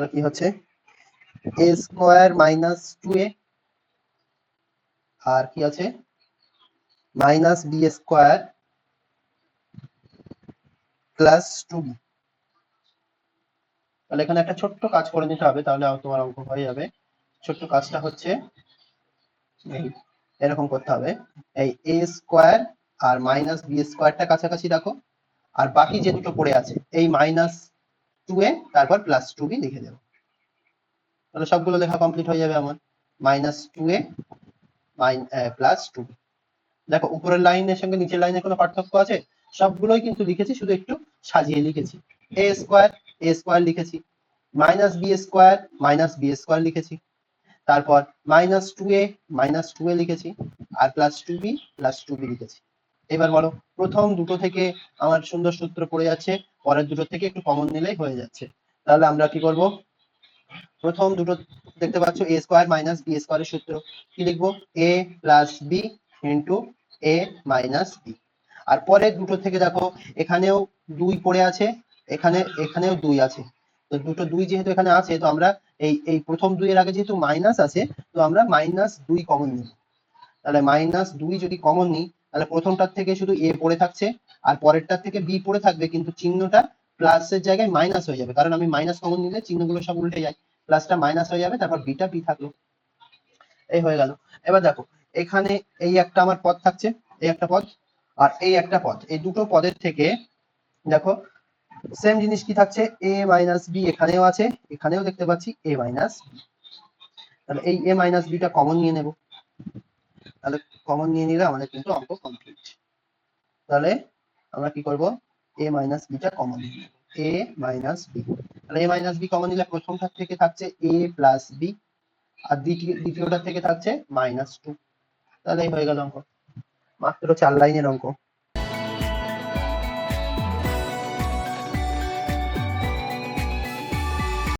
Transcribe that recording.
তাহলে কি হচ্ছে a স্কয়ার মাইনাস 2a আর কি আছে minus b square plus 2b। তাহলে এখানে একটা ছোট্ট কাজ করে নিতে হবে, তাহলে তোমার অঙ্ক হয়ে যাবে। ছোট্ট কাজটা হচ্ছে এই এরকম করতে হবে, এই a স্কয়ার আর মাইনাস b স্কয়ারটা কাছাকাছি রাখো, আর বাকি যে দুটো পড়ে আছে এই মাইনাস 2a তারপর প্লাস 2b লিখে দেবো। তাহলে সবগুলো লেখা কমপ্লিট হয়ে যাবে আমার। Minus 2a plus 2b। দেখো উপরের লাইনের সঙ্গে নিচের লাইনের কোনো পার্থক্য আছে? সবগুলোই কিন্তু লিখেছি, শুধু একটু সাজিয়ে লিখেছি। a স্কয়ার লিখেছি, মাইনাস b স্কয়ার লিখেছি, তারপর মাইনাস 2a লিখেছি, আর প্লাস 2b লিখেছি। এবার বলো প্রথম দুটো থেকে আমার সুন্দর সূত্র পড়ে যাচ্ছে, পরের দুটো থেকে একটু কমন নিলেই হয়ে যাচ্ছে। তাহলে আমরা কি করব, প্রথম দুটো দেখতে পাচ্ছ a স্কয়ার মাইনাস b স্কয়ারের সূত্র কি লিখবো, a plus b into a minus b। আর পরের দুটো থেকে দেখো এখানেও 2 পড়ে আছে, এখানেও 2 আছে, তো দুটো 2 যেহেতু এখানে আছে, তো আমরা এই প্রথম 2 এর আগে যেহেতু মাইনাস আছে, তো আমরা মাইনাস 2 কমন নিব। তাহলে মাইনাস 2 যদি কমন নিই, তাহলে প্রথমটার থেকে শুধু a পড়ে থাকছে, আর পরেরটার থেকে b পড়ে থাকবে, কিন্তু চিহ্নটা প্লাসের জায়গায় মাইনাস হয়ে যাবে, কারণ আমি মাইনাস কমন নিলে চিহ্নগুলো সব উল্টে যায়, প্লাসটা মাইনাস হয়ে যাবে, তারপর বিটা বি থাকলো। এই হয়ে গেল। এবার দেখো এখানে এই একটা আমার পদ থাকছে, এই একটা পদ আর এই একটা পদ, এই দুটো পদের থেকে দেখো সেম জিনিস কি থাকছে, a মাইনাস বি এখানেও আছে, এখানেও দেখতে পাচ্ছি a মাইনাস বি। তাহলে এই a মাইনাস বিটা কমন নিয়ে নেব, তাহলে কমন নিয়ে নিলে আমাদের কিন্তু অঙ্ক কমপ্লিট। তাহলে আমরা কি করব, a মাইনাস বিটা কমন নিয়ে নেব, a মাইনাস বি। তাহলে a মাইনাস বি কমন নিলে প্রথমটা থেকে থাকছে a প্লাস বি, আর দ্বিতীয়টা থেকে থাকছে মাইনাস 2। তাহলে হয়ে গেল অঙ্ক, মাত্র 4 লাইনের অঙ্ক।